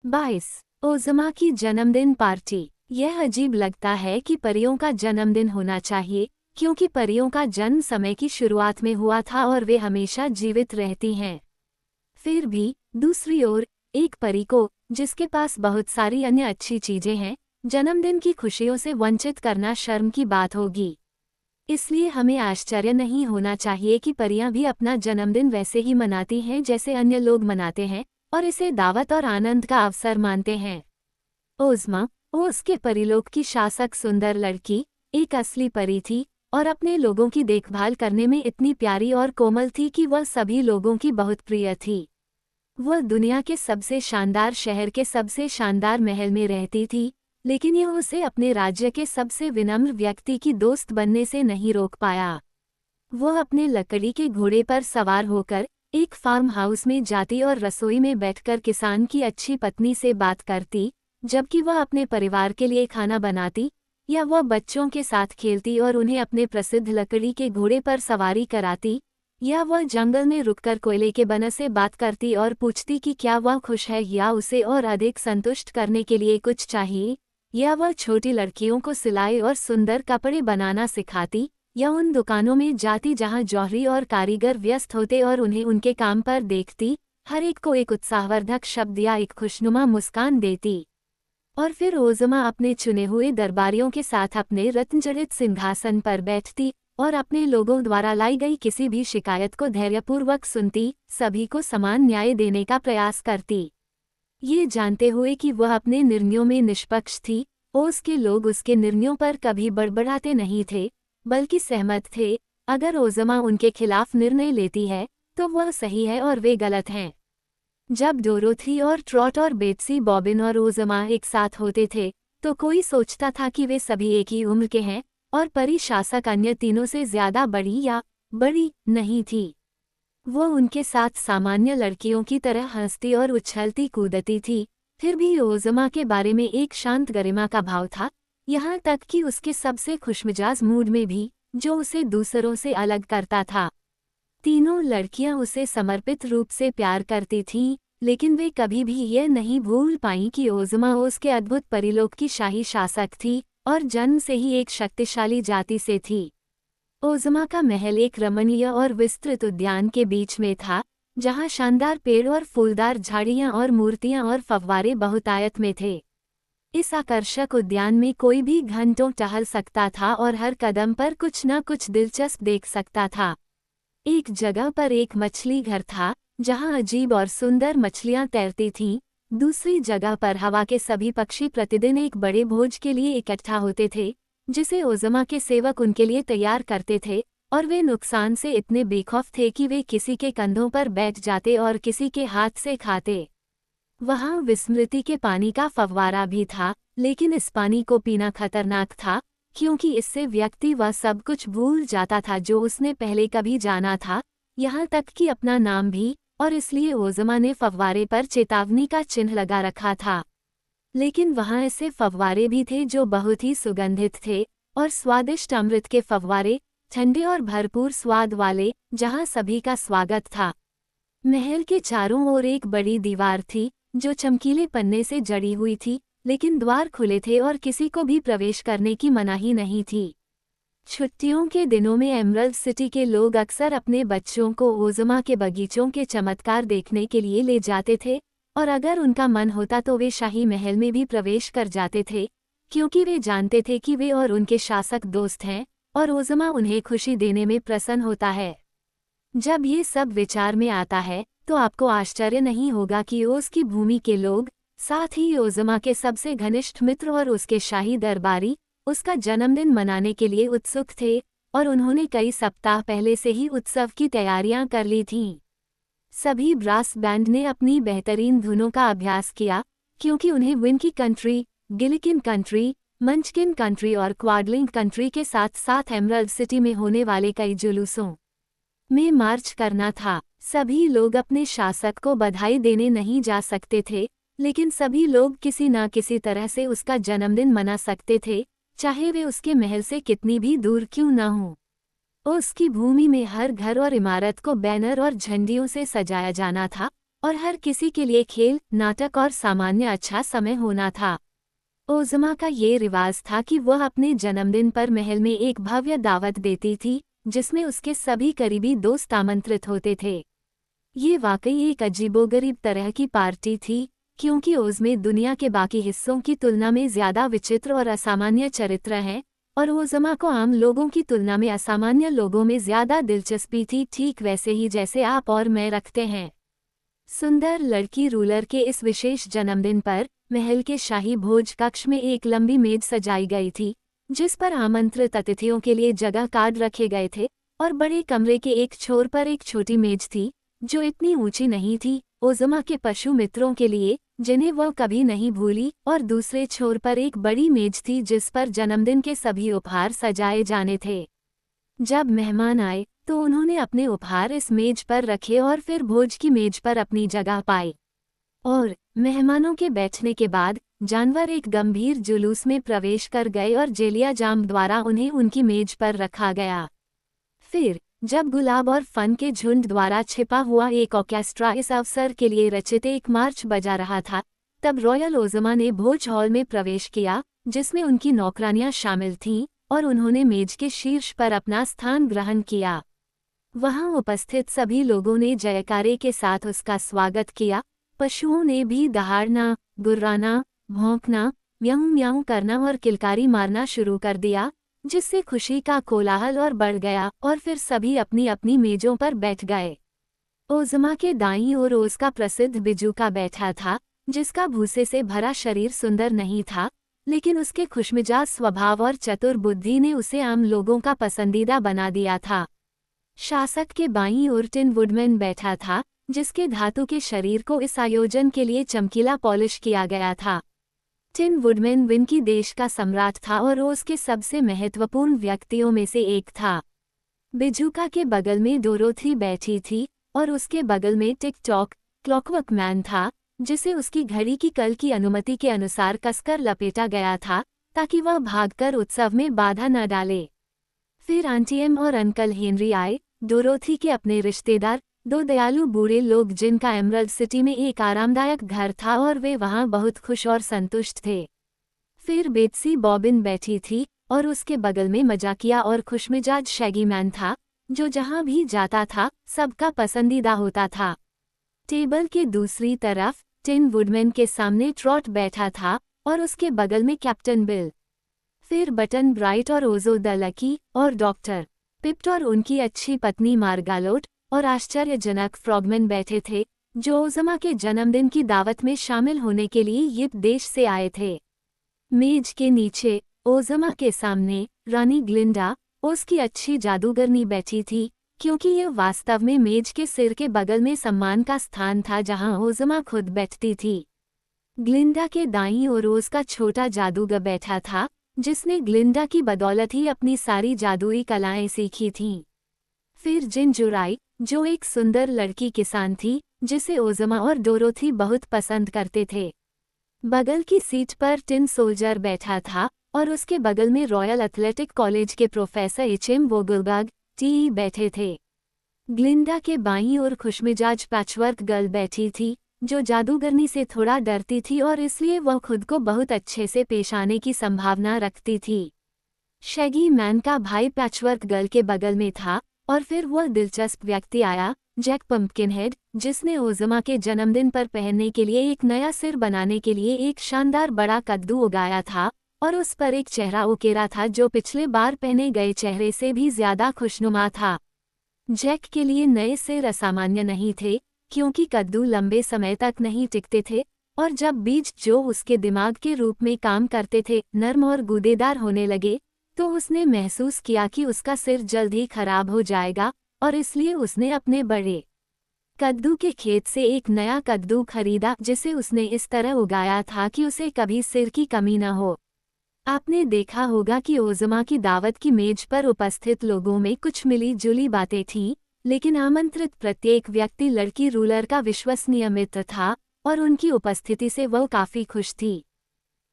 22 ओज़मा की जन्मदिन पार्टी। यह अजीब लगता है कि परियों का जन्मदिन होना चाहिए, क्योंकि परियों का जन्म समय की शुरुआत में हुआ था और वे हमेशा जीवित रहती हैं। फिर भी, दूसरी ओर, एक परी को, जिसके पास बहुत सारी अन्य अच्छी चीजें हैं, जन्मदिन की खुशियों से वंचित करना शर्म की बात होगी। इसलिए हमें आश्चर्य नहीं होना चाहिए कि परियां भी अपना जन्मदिन वैसे ही मनाती हैं जैसे अन्य लोग मनाते हैं, और इसे दावत और आनंद का अवसर मानते हैं। ओज़मा, ओज़ के परीलोक की शासक सुंदर लड़की, एक असली परी थी, और अपने लोगों की देखभाल करने में इतनी प्यारी और कोमल थी कि वह सभी लोगों की बहुत प्रिय थी। वह दुनिया के सबसे शानदार शहर के सबसे शानदार महल में रहती थी, लेकिन यह उसे अपने राज्य के सबसे विनम्र व्यक्ति की दोस्त बनने से नहीं रोक पाया। वह अपने लकड़ी के घोड़े पर सवार होकर एक फार्म हाउस में जाती और रसोई में बैठकर किसान की अच्छी पत्नी से बात करती, जबकि वह अपने परिवार के लिए खाना बनाती, या वह बच्चों के साथ खेलती और उन्हें अपने प्रसिद्ध लकड़ी के घोड़े पर सवारी कराती, या वह जंगल में रुककर कोयले के बन से बात करती और पूछती कि क्या वह खुश है या उसे और अधिक संतुष्ट करने के लिए कुछ चाहिए, या वह छोटी लड़कियों को सिलाई और सुंदर कपड़े बनाना सिखाती, या उन दुकानों में जाती जहां जौहरी और कारीगर व्यस्त होते और उन्हें उनके काम पर देखती, हर एक को एक उत्साहवर्धक शब्द या एक खुशनुमा मुस्कान देती। और फिर ओज़मा अपने चुने हुए दरबारियों के साथ अपने रत्नजड़ित सिंहासन पर बैठती और अपने लोगों द्वारा लाई गई किसी भी शिकायत को धैर्यपूर्वक सुनती, सभी को समान न्याय देने का प्रयास करती। ये जानते हुए कि वह अपने निर्णयों में निष्पक्ष थी, ओज़ के लोग उसके निर्णयों पर कभी बड़बड़ाते नहीं थे, बल्कि सहमत थे। अगर ओज़मा उनके खिलाफ निर्णय लेती है, तो वह सही है और वे गलत हैं। जब डोरोथी और ट्रॉट और बेट्सी बॉबिन और ओज़मा एक साथ होते थे, तो कोई सोचता था कि वे सभी एक ही उम्र के हैं, और परी शासक अन्य तीनों से ज्यादा बड़ी या बड़ी नहीं थी। वो उनके साथ सामान्य लड़कियों की तरह हंसती और उछलती कूदती थी, फिर भी ओज़मा के बारे में एक शांत गरिमा का भाव था, यहाँ तक कि उसके सबसे खुशमिजाज मूड में भी, जो उसे दूसरों से अलग करता था। तीनों लड़कियां उसे समर्पित रूप से प्यार करती थीं, लेकिन वे कभी भी यह नहीं भूल पाईं कि ओज़मा ओज़ के अद्भुत परिलोक की शाही शासक थी और जन्म से ही एक शक्तिशाली जाति से थी। ओज़मा का महल एक रमणीय और विस्तृत उद्यान के बीच में था, जहां शानदार पेड़ और फूलदार झाड़ियां और मूर्तियां और फव्वारे बहुतायत में थे। इस आकर्षक उद्यान में कोई भी घंटों टहल सकता था और हर कदम पर कुछ न कुछ दिलचस्प देख सकता था। एक जगह पर एक मछली घर था, जहां अजीब और सुंदर मछलियां तैरती थीं। दूसरी जगह पर हवा के सभी पक्षी प्रतिदिन एक बड़े भोज के लिए इकट्ठा होते थे, जिसे ओज़मा के सेवक उनके लिए तैयार करते थे, और वे नुकसान से इतने बेखौफ थे कि वे किसी के कंधों पर बैठ जाते और किसी के हाथ से खाते। वहां विस्मृति के पानी का फव्वारा भी था, लेकिन इस पानी को पीना खतरनाक था, क्योंकि इससे व्यक्ति वह सब कुछ भूल जाता था जो उसने पहले कभी जाना था, यहाँ तक कि अपना नाम भी, और इसलिए ओज़मा ने फव्वारे पर चेतावनी का चिन्ह लगा रखा था। लेकिन वहाँ ऐसे फव्वारे भी थे जो बहुत ही सुगंधित थे, और स्वादिष्ट अमृत के फव्वारे, ठंडे और भरपूर स्वाद वाले, जहाँ सभी का स्वागत था। महल के चारों ओर एक बड़ी दीवार थी, जो चमकीले पन्ने से जड़ी हुई थी, लेकिन द्वार खुले थे और किसी को भी प्रवेश करने की मनाही नहीं थी। छुट्टियों के दिनों में एमरल्ड सिटी के लोग अक्सर अपने बच्चों को ओज़मा के बगीचों के चमत्कार देखने के लिए ले जाते थे, और अगर उनका मन होता तो वे शाही महल में भी प्रवेश कर जाते थे, क्योंकि वे जानते थे कि वे और उनके शासक दोस्त हैं, और ओज़मा उन्हें खुशी देने में प्रसन्न होता है। जब ये सब विचार में आता है, तो आपको आश्चर्य नहीं होगा कि ओज़ की भूमि के लोग, साथ ही ओज़मा के सबसे घनिष्ठ मित्र और उसके शाही दरबारी, उसका जन्मदिन मनाने के लिए उत्सुक थे, और उन्होंने कई सप्ताह पहले से ही उत्सव की तैयारियां कर ली थीं। सभी ब्रास बैंड ने अपनी बेहतरीन धुनों का अभ्यास किया, क्योंकि उन्हें Winkie country, Gillikin country, Munchkin country और क्वाडलिंग कंट्री के साथ साथ एमरल्ड सिटी में होने वाले कई जुलूसों में मार्च करना था। सभी लोग अपने शासक को बधाई देने नहीं जा सकते थे, लेकिन सभी लोग किसी न किसी तरह से उसका जन्मदिन मना सकते थे, चाहे वे उसके महल से कितनी भी दूर क्यों न हों। उसकी भूमि में हर घर और इमारत को बैनर और झंडियों से सजाया जाना था, और हर किसी के लिए खेल, नाटक और सामान्य अच्छा समय होना था। ओज़मा का ये रिवाज था कि वह अपने जन्मदिन पर महल में एक भव्य दावत देती थी, जिसमें उसके सभी करीबी दोस्त आमंत्रित होते थे। ये वाकई एक अजीबोगरीब तरह की पार्टी थी, क्योंकि ओज़ में दुनिया के बाकी हिस्सों की तुलना में ज़्यादा विचित्र और असामान्य चरित्र हैं, और ओज़मा को आम लोगों की तुलना में असामान्य लोगों में ज़्यादा दिलचस्पी थी, ठीक वैसे ही जैसे आप और मैं रखते हैं। सुंदर लड़की रूलर के इस विशेष जन्मदिन पर महल के शाही भोज कक्ष में एक लंबी मेज सजाई गई थी, जिस पर आमंत्रित अतिथियों के लिए जगह कार्ड रखे गए थे, और बड़े कमरे के एक छोर पर एक छोटी मेज थी, जो इतनी ऊंची नहीं थी, ओज़मा के पशु मित्रों के लिए, जिन्हें वह कभी नहीं भूली, और दूसरे छोर पर एक बड़ी मेज थी जिस पर जन्मदिन के सभी उपहार सजाए जाने थे। जब मेहमान आए तो उन्होंने अपने उपहार इस मेज पर रखे और फिर भोज की मेज पर अपनी जगह पाई। और मेहमानों के बैठने के बाद जानवर एक गंभीर जुलूस में प्रवेश कर गए और जेलिया जाम द्वारा उन्हें उनकी मेज पर रखा गया। फिर जब गुलाब और फन के झुंड द्वारा छिपा हुआ एक ऑर्केस्ट्रा इस अवसर के लिए रचित एक मार्च बजा रहा था, तब रॉयल ओज़मा ने भोज हॉल में प्रवेश किया, जिसमें उनकी नौकरानियां शामिल थीं, और उन्होंने मेज के शीर्ष पर अपना स्थान ग्रहण किया। वहां उपस्थित सभी लोगों ने जयकारे के साथ उसका स्वागत किया। पशुओं ने भी दहाड़ना, गुर्राना, भौंकना, म्याऊं म्याऊं करना और किलकारी मारना शुरू कर दिया, जिससे खुशी का कोलाहल और बढ़ गया, और फिर सभी अपनी अपनी मेजों पर बैठ गए। ओज़मा के दाईं ओर ओज़ का प्रसिद्ध बिजूका बैठा था, जिसका भूसे से भरा शरीर सुंदर नहीं था, लेकिन उसके खुशमिजाज स्वभाव और चतुर बुद्धि ने उसे आम लोगों का पसंदीदा बना दिया था। शासक के बाईं ओर टिन वुडमैन बैठा था, जिसके धातु के शरीर को इस आयोजन के लिए चमकीला पॉलिश किया गया था। टिन वुडमैन विनकी देश का सम्राट था और ओज़ के सबसे महत्वपूर्ण व्यक्तियों में से एक था। बिजूका के बगल में डोरोथी बैठी थी, और उसके बगल में टिक टॉक, क्लॉकवर्क मैन था, जिसे उसकी घड़ी की कल की अनुमति के अनुसार कसकर लपेटा गया था, ताकि वह भागकर उत्सव में बाधा न डाले। फिर आंटी एम और अंकल हेनरी आए, डोरोथी के अपने रिश्तेदार, दो दयालु बूढ़े लोग जिनका एमरल्ड सिटी में एक आरामदायक घर था और वे वहां बहुत खुश और संतुष्ट थे। फिर बेट्सी बॉबिन बैठी थी, और उसके बगल में मजाकिया और खुशमिजाज शैगी मैन था, जो जहां भी जाता था सबका पसंदीदा होता था। टेबल के दूसरी तरफ टिन वुडमैन के सामने ट्रॉट बैठा था, और उसके बगल में कैप्टन बिल। फिर बटन ब्राइट और ओज़ो द लकी और डॉक्टर पिप्ट और उनकी अच्छी पत्नी मार्गालोट और आश्चर्यजनक फ्रॉगमैन बैठे थे, जो ओज़मा के जन्मदिन की दावत में शामिल होने के लिए यिप देश से आए थे। मेज के नीचे ओज़मा के सामने रानी ग्लिंडा, उसकी अच्छी जादूगरनी बैठी थी, क्योंकि यह वास्तव में मेज के सिर के बगल में सम्मान का स्थान था जहां ओज़मा खुद बैठती थी। ग्लिंडा के दाईं ओर ओज़ का छोटा जादूगर बैठा था, जिसने ग्लिंडा की बदौलत ही अपनी सारी जादुई कलाएं सीखी थीं। फिर जिंजुराई, जो एक सुंदर लड़की किसान थी, जिसे ओज़मा और डोरोथी बहुत पसंद करते थे। बगल की सीट पर टिन सोल्जर बैठा था, और उसके बगल में रॉयल एथलेटिक कॉलेज के प्रोफेसर एचएम वोगलबर्ग टी बैठे थे। ग्लिंडा के बाईं ओर खुशमिजाज पैचवर्क गर्ल बैठी थी, जो जादूगरनी से थोड़ा डरती थी और इसलिए वह खुद को बहुत अच्छे से पेश आने की संभावना रखती थी। शैगी मैन का भाई पैचवर्क गर्ल के बगल में था, और फिर वह दिलचस्प व्यक्ति आया, जैक पंपकिनहेड, जिसने ओज़मा के जन्मदिन पर पहनने के लिए एक नया सिर बनाने के लिए एक शानदार बड़ा कद्दू उगाया था, और उस पर एक चेहरा उकेरा था जो पिछले बार पहने गए चेहरे से भी ज्यादा खुशनुमा था। जैक के लिए नए सिर असामान्य नहीं थे, क्योंकि कद्दू लंबे समय तक नहीं टिकते थे, और जब बीज जो उसके दिमाग के रूप में काम करते थे नर्म और गूदेदार होने लगे, तो उसने महसूस किया कि उसका सिर जल्द ही खराब हो जाएगा, और इसलिए उसने अपने बड़े कद्दू के खेत से एक नया कद्दू खरीदा, जिसे उसने इस तरह उगाया था कि उसे कभी सिर की कमी न हो। आपने देखा होगा कि ओज़मा की दावत की मेज पर उपस्थित लोगों में कुछ मिली जुली बातें थीं, लेकिन आमंत्रित प्रत्येक व्यक्ति लड़की रूलर का विश्वसनीय मित्र था, और उनकी उपस्थिति से वह काफी खुश थी।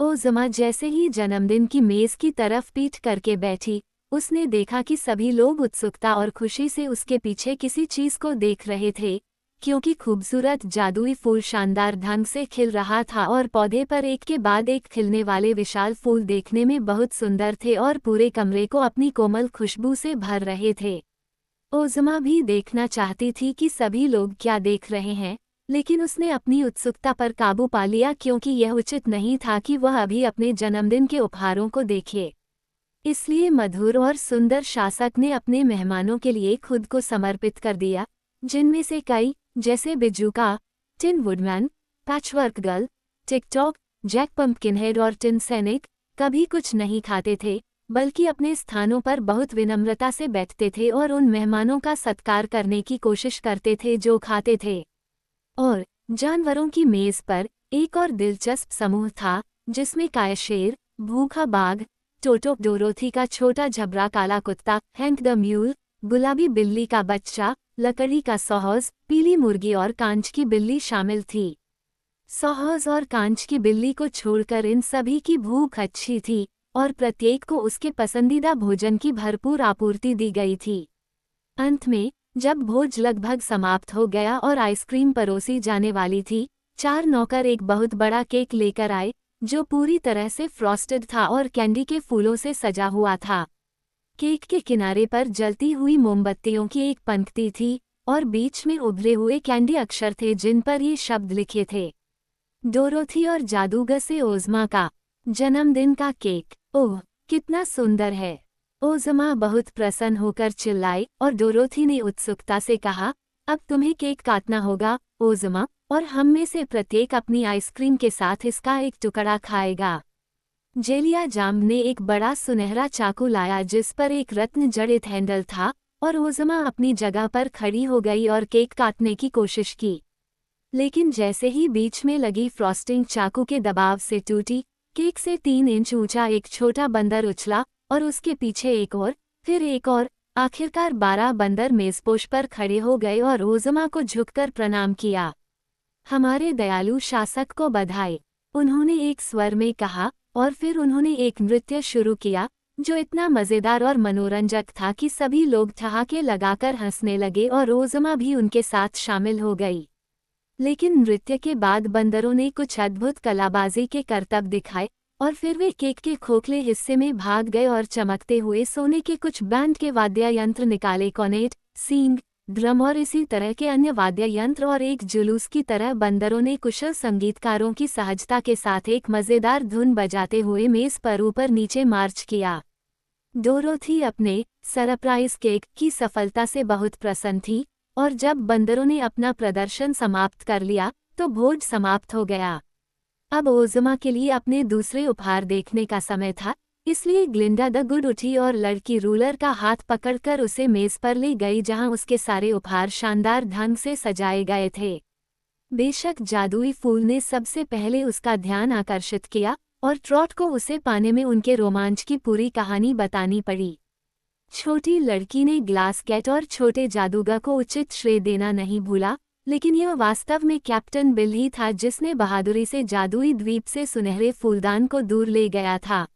ओज़मा जैसे ही जन्मदिन की मेज की तरफ पीठ करके बैठी, उसने देखा कि सभी लोग उत्सुकता और खुशी से उसके पीछे किसी चीज को देख रहे थे, क्योंकि खूबसूरत जादुई फूल शानदार ढंग से खिल रहा था और पौधे पर एक के बाद एक खिलने वाले विशाल फूल देखने में बहुत सुंदर थे और पूरे कमरे को अपनी कोमल खुशबू से भर रहे थे। ओज़मा भी देखना चाहती थी कि सभी लोग क्या देख रहे हैं, लेकिन उसने अपनी उत्सुकता पर काबू पा लिया क्योंकि यह उचित नहीं था कि वह अभी अपने जन्मदिन के उपहारों को देखे। इसलिए मधुर और सुंदर शासक ने अपने मेहमानों के लिए खुद को समर्पित कर दिया, जिनमें से कई, जैसे बिजूका, Tin Woodman, Patchwork Girl, TikTok, Jack Pumpkinhead और टिन सैनिक, कभी कुछ नहीं खाते थे, बल्कि अपने स्थानों पर बहुत विनम्रता से बैठते थे और उन मेहमानों का सत्कार करने की कोशिश करते थे जो खाते थे। और जानवरों की मेज पर एक और दिलचस्प समूह था, जिसमें कायशेर, भूखा बाघ, टोटो, डोरोथी का छोटा झबरा काला कुत्ता, हैंक द म्यूल, गुलाबी बिल्ली का बच्चा, लकड़ी का सौहौज, पीली मुर्गी और कांच की बिल्ली शामिल थी। सौहौज और कांच की बिल्ली को छोड़कर इन सभी की भूख अच्छी थी और प्रत्येक को उसके पसंदीदा भोजन की भरपूर आपूर्ति दी गई थी। अंत में जब भोज लगभग समाप्त हो गया और आइसक्रीम परोसी जाने वाली थी, 4 नौकर एक बहुत बड़ा केक लेकर आए, जो पूरी तरह से फ्रॉस्टेड था और कैंडी के फूलों से सजा हुआ था। केक के किनारे पर जलती हुई मोमबत्तियों की एक पंक्ति थी और बीच में उभरे हुए कैंडी अक्षर थे जिन पर ये शब्द लिखे थे, डोरोथी और जादूगर से ओज़मा का जन्मदिन का केक। ओह, कितना सुंदर है! ओज़मा बहुत प्रसन्न होकर चिल्लाई और डोरोथी ने उत्सुकता से कहा, अब तुम्हें केक काटना होगा, ओज़मा, और हम में से प्रत्येक अपनी आइसक्रीम के साथ इसका एक टुकड़ा खाएगा। जेलिया जाम्ब ने एक बड़ा सुनहरा चाकू लाया जिस पर एक रत्न जड़ित हैंडल था और ओज़मा अपनी जगह पर खड़ी हो गई और केक काटने की कोशिश की। लेकिन जैसे ही बीच में लगी फ्रॉस्टिंग चाकू के दबाव से टूटी, केक से 3 इंच ऊंचा एक छोटा बंदर उछला और उसके पीछे एक और, फिर एक और, आखिरकार 12 बंदर मेज़पोश पर खड़े हो गए और ओज़मा को झुककर प्रणाम किया। हमारे दयालु शासक को बधाई, उन्होंने एक स्वर में कहा, और फिर उन्होंने एक नृत्य शुरू किया जो इतना मज़ेदार और मनोरंजक था कि सभी लोग ठहाके लगाकर हंसने लगे और ओज़मा भी उनके साथ शामिल हो गई। लेकिन नृत्य के बाद बंदरों ने कुछ अद्भुत कलाबाजी के करतब दिखाए और फिर वे केक के खोखले हिस्से में भाग गए और चमकते हुए सोने के कुछ बैंड के वाद्य यंत्र निकाले, कॉर्नेट, सींग, ड्रम और इसी तरह के अन्य वाद्य यंत्र, और एक जुलूस की तरह बंदरों ने कुशल संगीतकारों की सहजता के साथ एक मज़ेदार धुन बजाते हुए मेज़ पर ऊपर नीचे मार्च किया। डोरोथी अपने सरप्राइज केक की सफलता से बहुत प्रसन्न थी और जब बंदरों ने अपना प्रदर्शन समाप्त कर लिया तो भोज समाप्त हो गया। अब ओज़मा के लिए अपने दूसरे उपहार देखने का समय था, इसलिए ग्लिंडा द गुड उठी और लड़की रूलर का हाथ पकड़कर उसे मेज़ पर ले गई जहां उसके सारे उपहार शानदार ढंग से सजाए गए थे। बेशक जादुई फूल ने सबसे पहले उसका ध्यान आकर्षित किया और ट्रॉट को उसे पाने में उनके रोमांच की पूरी कहानी बतानी पड़ी। छोटी लड़की ने ग्लास कैट और छोटे जादूगर को उचित श्रेय देना नहीं भूला, लेकिन यह वास्तव में कैप्टन बिल ही था जिसने बहादुरी से जादुई द्वीप से सुनहरे फूलदान को दूर ले गया था।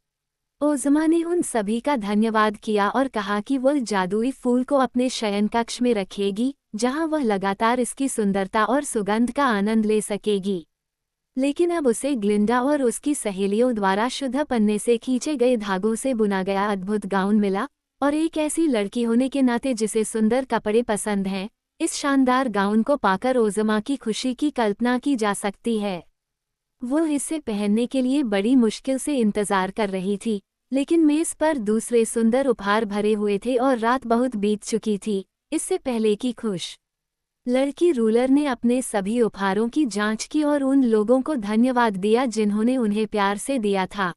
ओज़मा ने उन सभी का धन्यवाद किया और कहा कि वह जादुई फूल को अपने शयन कक्ष में रखेगी, जहां वह लगातार इसकी सुंदरता और सुगंध का आनंद ले सकेगी। लेकिन अब उसे ग्लिंडा और उसकी सहेलियों द्वारा शुद्ध पन्ने से खींचे गए धागों से बुना गया अद्भुत गाउन मिला, और एक ऐसी लड़की होने के नाते जिसे सुंदर कपड़े पसंद हैं, इस शानदार गाउन को पाकर ओज़मा की खुशी की कल्पना की जा सकती है। वो इसे पहनने के लिए बड़ी मुश्किल से इंतजार कर रही थी, लेकिन मेज़ पर दूसरे सुंदर उपहार भरे हुए थे और रात बहुत बीत चुकी थी, इससे पहले कि खुश लड़की रूलर ने अपने सभी उपहारों की जांच की और उन लोगों को धन्यवाद दिया जिन्होंने उन्हें प्यार से दिया था।